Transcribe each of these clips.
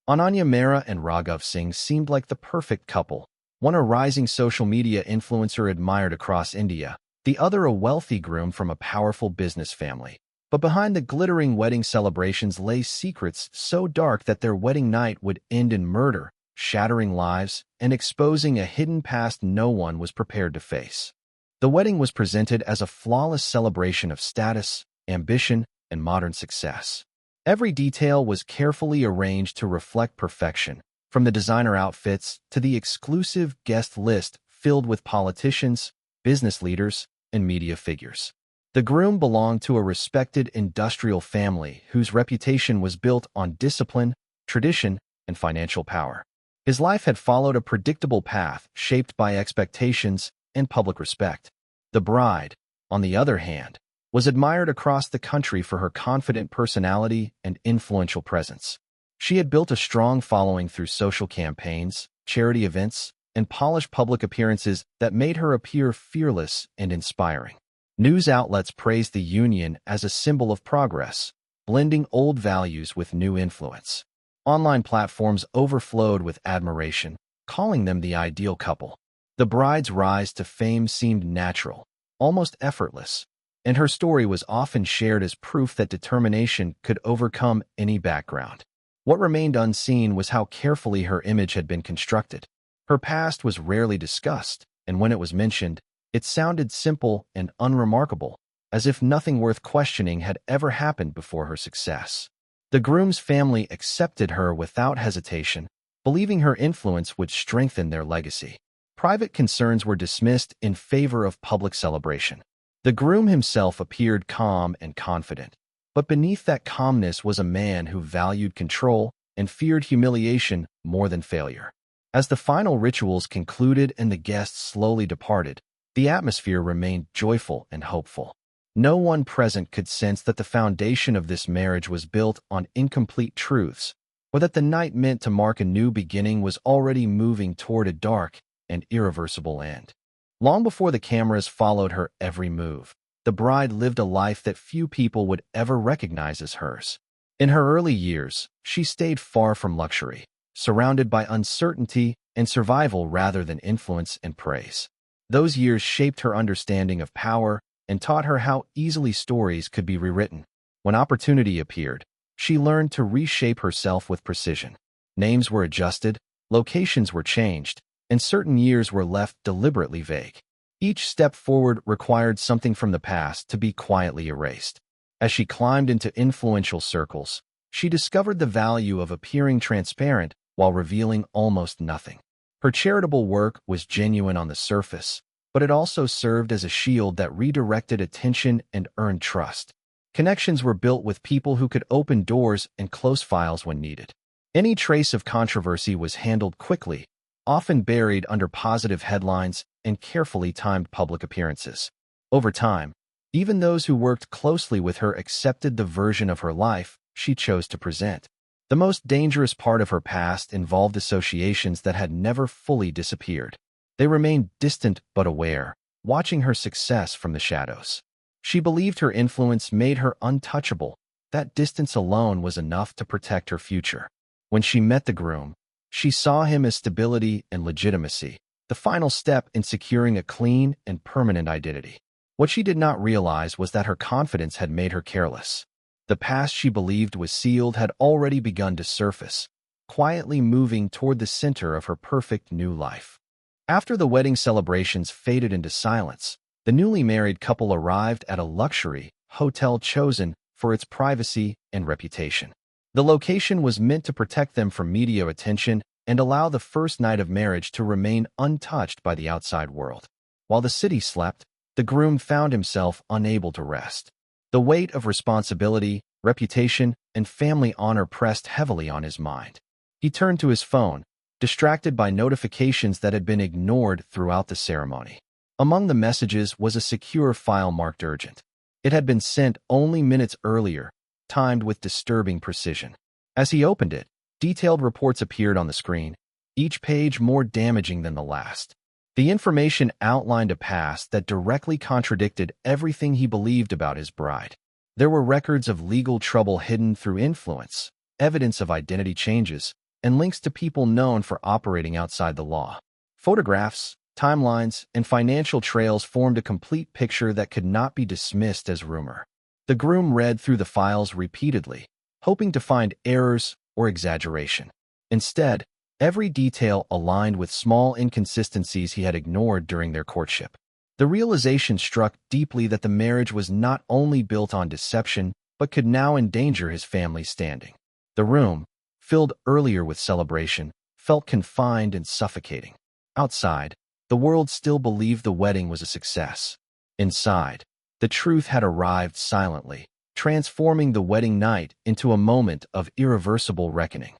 Ananya Mehra and Raghav Singh seemed like the perfect couple, one a rising social media influencer admired across India, the other a wealthy groom from a powerful business family. But behind the glittering wedding celebrations lay secrets so dark that their wedding night would end in murder, shattering lives, and exposing a hidden past no one was prepared to face. The wedding was presented as a flawless celebration of status, ambition, and modern success. Every detail was carefully arranged to reflect perfection, from the designer outfits to the exclusive guest list filled with politicians, business leaders, and media figures. The groom belonged to a respected industrial family whose reputation was built on discipline, tradition, and financial power. His life had followed a predictable path shaped by expectations and public respect. The bride, on the other hand, was admired across the country for her confident personality and influential presence. She had built a strong following through social campaigns, charity events, and polished public appearances that made her appear fearless and inspiring. News outlets praised the union as a symbol of progress, blending old values with new influence. Online platforms overflowed with admiration, calling them the ideal couple. The bride's rise to fame seemed natural, almost effortless, and her story was often shared as proof that determination could overcome any background. What remained unseen was how carefully her image had been constructed. Her past was rarely discussed, and when it was mentioned, it sounded simple and unremarkable, as if nothing worth questioning had ever happened before her success. The groom's family accepted her without hesitation, believing her influence would strengthen their legacy. Private concerns were dismissed in favor of public celebration. The groom himself appeared calm and confident, but beneath that calmness was a man who valued control and feared humiliation more than failure. As the final rituals concluded and the guests slowly departed, the atmosphere remained joyful and hopeful. No one present could sense that the foundation of this marriage was built on incomplete truths, or that the night meant to mark a new beginning was already moving toward a dark and irreversible end. Long before the cameras followed her every move, the bride lived a life that few people would ever recognize as hers. In her early years, she stayed far from luxury, surrounded by uncertainty and survival rather than influence and praise. Those years shaped her understanding of power and taught her how easily stories could be rewritten. When opportunity appeared, she learned to reshape herself with precision. Names were adjusted, locations were changed, and certain years were left deliberately vague. Each step forward required something from the past to be quietly erased. As she climbed into influential circles, she discovered the value of appearing transparent while revealing almost nothing. Her charitable work was genuine on the surface, but it also served as a shield that redirected attention and earned trust. Connections were built with people who could open doors and close files when needed. Any trace of controversy was handled quickly, often buried under positive headlines and carefully timed public appearances. Over time, even those who worked closely with her accepted the version of her life she chose to present. The most dangerous part of her past involved associations that had never fully disappeared. They remained distant but aware, watching her success from the shadows. She believed her influence made her untouchable. That distance alone was enough to protect her future. When she met the groom, she saw him as stability and legitimacy, the final step in securing a clean and permanent identity. What she did not realize was that her confidence had made her careless. The past she believed was sealed had already begun to surface, quietly moving toward the center of her perfect new life. After the wedding celebrations faded into silence, the newly married couple arrived at a luxury hotel chosen for its privacy and reputation. The location was meant to protect them from media attention and allow the first night of marriage to remain untouched by the outside world. While the city slept, the groom found himself unable to rest. The weight of responsibility, reputation, and family honor pressed heavily on his mind. He turned to his phone, distracted by notifications that had been ignored throughout the ceremony. Among the messages was a secure file marked urgent. It had been sent only minutes earlier, timed with disturbing precision. As he opened it, detailed reports appeared on the screen, each page more damaging than the last. The information outlined a past that directly contradicted everything he believed about his bride. There were records of legal trouble hidden through influence, evidence of identity changes, and links to people known for operating outside the law. Photographs, timelines, and financial trails formed a complete picture that could not be dismissed as rumor. The groom read through the files repeatedly, hoping to find errors or exaggeration. Instead, every detail aligned with small inconsistencies he had ignored during their courtship. The realization struck deeply that the marriage was not only built on deception, but could now endanger his family's standing. The room, filled earlier with celebration, felt confined and suffocating. Outside, the world still believed the wedding was a success. Inside, the truth had arrived silently, transforming the wedding night into a moment of irreversible reckoning.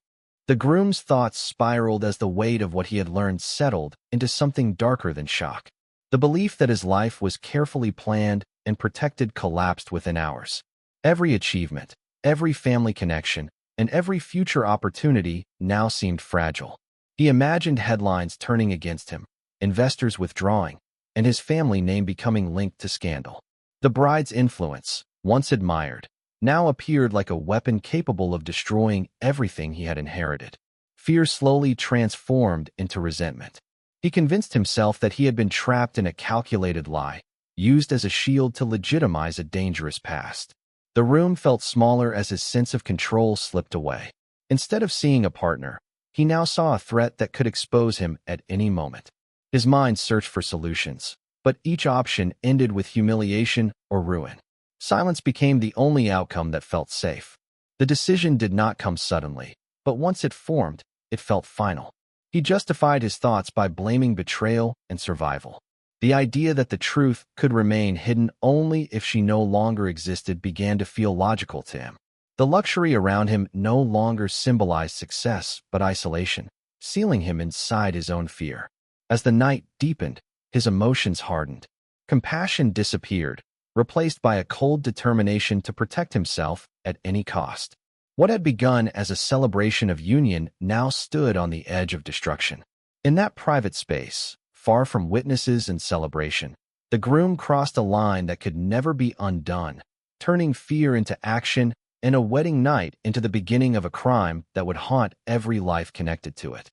The groom's thoughts spiraled as the weight of what he had learned settled into something darker than shock. The belief that his life was carefully planned and protected collapsed within hours. Every achievement, every family connection, and every future opportunity now seemed fragile. He imagined headlines turning against him, investors withdrawing, and his family name becoming linked to scandal. The bride's influence, once admired, now appeared like a weapon capable of destroying everything he had inherited. Fear slowly transformed into resentment. He convinced himself that he had been trapped in a calculated lie, used as a shield to legitimize a dangerous past. The room felt smaller as his sense of control slipped away. Instead of seeing a partner, he now saw a threat that could expose him at any moment. His mind searched for solutions, but each option ended with humiliation or ruin. Silence became the only outcome that felt safe. The decision did not come suddenly, but once it formed, it felt final. He justified his thoughts by blaming betrayal and survival. The idea that the truth could remain hidden only if she no longer existed began to feel logical to him. The luxury around him no longer symbolized success but isolation, sealing him inside his own fear. As the night deepened, his emotions hardened. Compassion disappeared, replaced by a cold determination to protect himself at any cost. What had begun as a celebration of union now stood on the edge of destruction. In that private space, far from witnesses and celebration, the groom crossed a line that could never be undone, turning fear into action and a wedding night into the beginning of a crime that would haunt every life connected to it.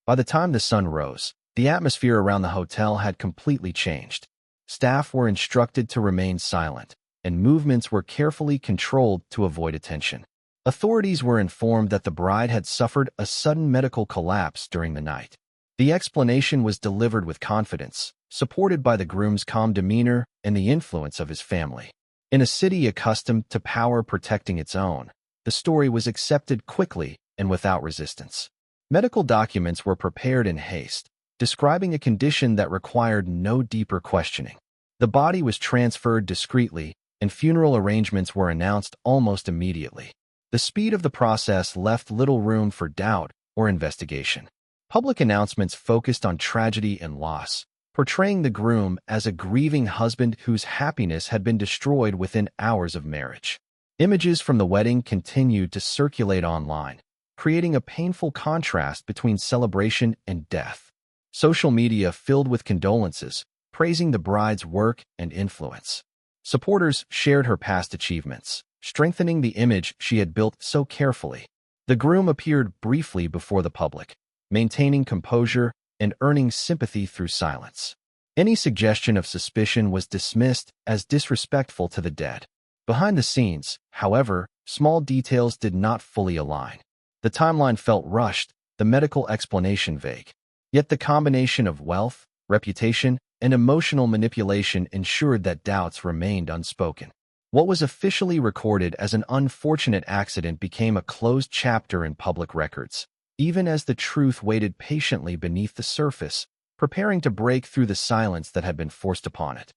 By the time the sun rose, the atmosphere around the hotel had completely changed. Staff were instructed to remain silent, and movements were carefully controlled to avoid attention. Authorities were informed that the bride had suffered a sudden medical collapse during the night. The explanation was delivered with confidence, supported by the groom's calm demeanor and the influence of his family. In a city accustomed to power protecting its own, the story was accepted quickly and without resistance. Medical documents were prepared in haste, describing a condition that required no deeper questioning. The body was transferred discreetly, and funeral arrangements were announced almost immediately. The speed of the process left little room for doubt or investigation. Public announcements focused on tragedy and loss, portraying the groom as a grieving husband whose happiness had been destroyed within hours of marriage. Images from the wedding continued to circulate online, creating a painful contrast between celebration and death. Social media filled with condolences, praising the bride's work and influence. Supporters shared her past achievements, strengthening the image she had built so carefully. The groom appeared briefly before the public, maintaining composure and earning sympathy through silence. Any suggestion of suspicion was dismissed as disrespectful to the dead. Behind the scenes, however, small details did not fully align. The timeline felt rushed, the medical explanation vague. Yet the combination of wealth, reputation, and emotional manipulation ensured that doubts remained unspoken. What was officially recorded as an unfortunate accident became a closed chapter in public records, even as the truth waited patiently beneath the surface, preparing to break through the silence that had been forced upon it.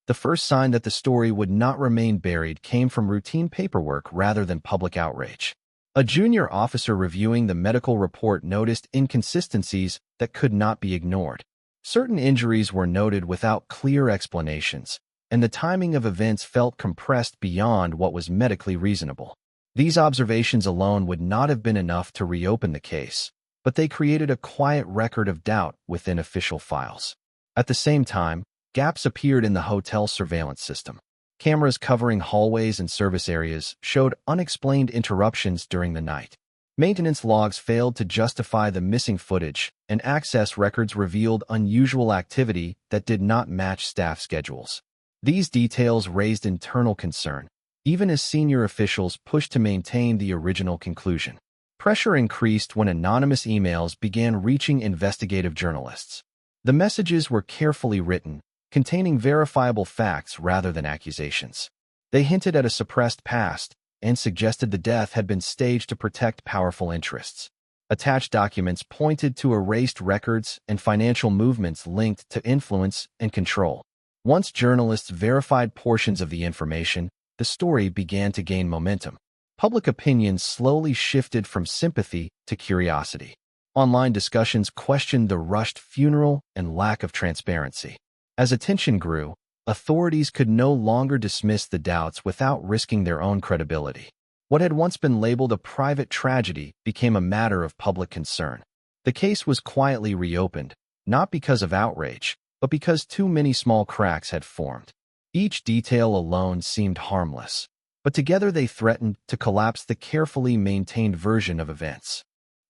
The first sign that the story would not remain buried came from routine paperwork rather than public outrage. A junior officer reviewing the medical report noticed inconsistencies that could not be ignored. Certain injuries were noted without clear explanations, and the timing of events felt compressed beyond what was medically reasonable. These observations alone would not have been enough to reopen the case, but they created a quiet record of doubt within official files. At the same time, gaps appeared in the hotel surveillance system. Cameras covering hallways and service areas showed unexplained interruptions during the night. Maintenance logs failed to justify the missing footage, and access records revealed unusual activity that did not match staff schedules. These details raised internal concern, even as senior officials pushed to maintain the original conclusion. Pressure increased when anonymous emails began reaching investigative journalists. The messages were carefully written, containing verifiable facts rather than accusations. They hinted at a suppressed past and suggested the death had been staged to protect powerful interests. Attached documents pointed to erased records and financial movements linked to influence and control. Once journalists verified portions of the information, the story began to gain momentum. Public opinion slowly shifted from sympathy to curiosity. Online discussions questioned the rushed funeral and lack of transparency. As attention grew, authorities could no longer dismiss the doubts without risking their own credibility. What had once been labeled a private tragedy became a matter of public concern. The case was quietly reopened, not because of outrage, but because too many small cracks had formed. Each detail alone seemed harmless, but together they threatened to collapse the carefully maintained version of events.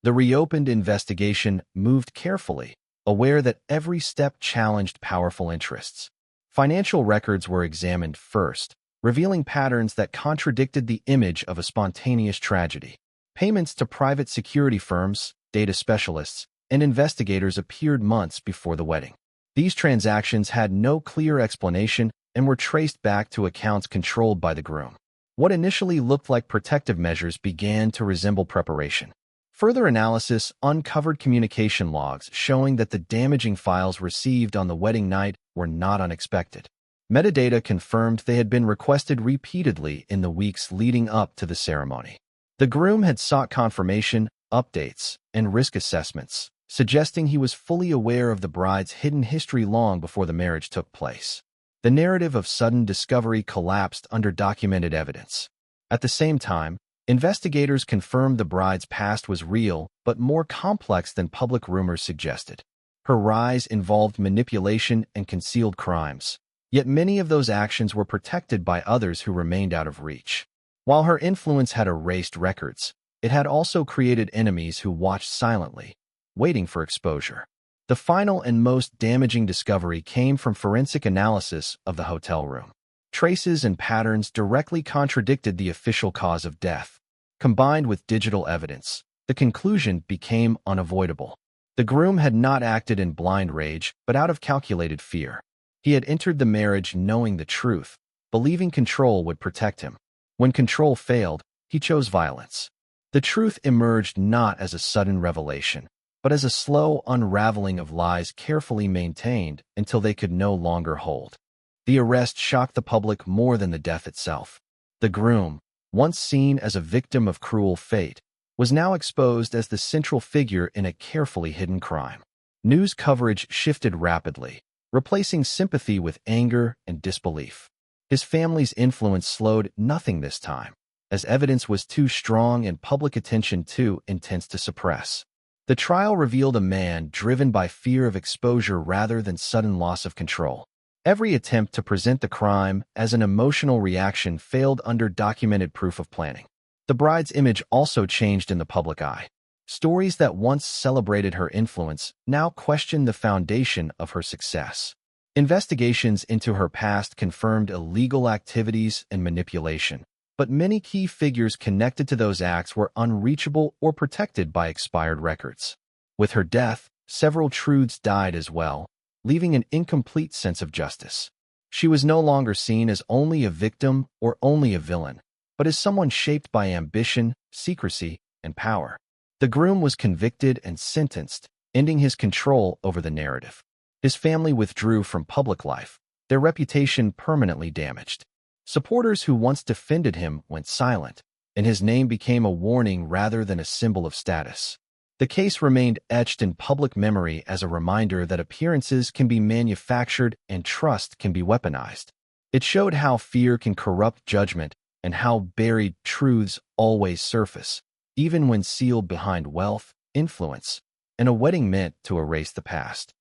The reopened investigation moved carefully, aware that every step challenged powerful interests. Financial records were examined first, revealing patterns that contradicted the image of a spontaneous tragedy. Payments to private security firms, data specialists, and investigators appeared months before the wedding. These transactions had no clear explanation and were traced back to accounts controlled by the groom. What initially looked like protective measures began to resemble preparation. Further analysis uncovered communication logs showing that the damaging files received on the wedding night were not unexpected. Metadata confirmed they had been requested repeatedly in the weeks leading up to the ceremony. The groom had sought confirmation, updates, and risk assessments, suggesting he was fully aware of the bride's hidden history long before the marriage took place. The narrative of sudden discovery collapsed under documented evidence. At the same time, investigators confirmed the bride's past was real but more complex than public rumors suggested. Her rise involved manipulation and concealed crimes, yet many of those actions were protected by others who remained out of reach. While her influence had erased records, it had also created enemies who watched silently, waiting for exposure. The final and most damaging discovery came from forensic analysis of the hotel room. Traces and patterns directly contradicted the official cause of death. Combined with digital evidence, the conclusion became unavoidable. The groom had not acted in blind rage, but out of calculated fear. He had entered the marriage knowing the truth, believing control would protect him. When control failed, he chose violence. The truth emerged not as a sudden revelation, but as a slow unraveling of lies carefully maintained until they could no longer hold. The arrest shocked the public more than the death itself. The groom, once seen as a victim of cruel fate, was now exposed as the central figure in a carefully hidden crime. News coverage shifted rapidly, replacing sympathy with anger and disbelief. His family's influence slowed nothing this time, as evidence was too strong and public attention too intense to suppress. The trial revealed a man driven by fear of exposure rather than sudden loss of control. Every attempt to present the crime as an emotional reaction failed under documented proof of planning. The bride's image also changed in the public eye. Stories that once celebrated her influence now questioned the foundation of her success. Investigations into her past confirmed illegal activities and manipulation, but many key figures connected to those acts were unreachable or protected by expired records. With her death, several truths died as well, leaving an incomplete sense of justice. She was no longer seen as only a victim or only a villain, but as someone shaped by ambition, secrecy, and power. The groom was convicted and sentenced, ending his control over the narrative. His family withdrew from public life, their reputation permanently damaged. Supporters who once defended him went silent, and his name became a warning rather than a symbol of status. The case remained etched in public memory as a reminder that appearances can be manufactured and trust can be weaponized. It showed how fear can corrupt judgment and how buried truths always surface, even when sealed behind wealth, influence, and a wedding meant to erase the past.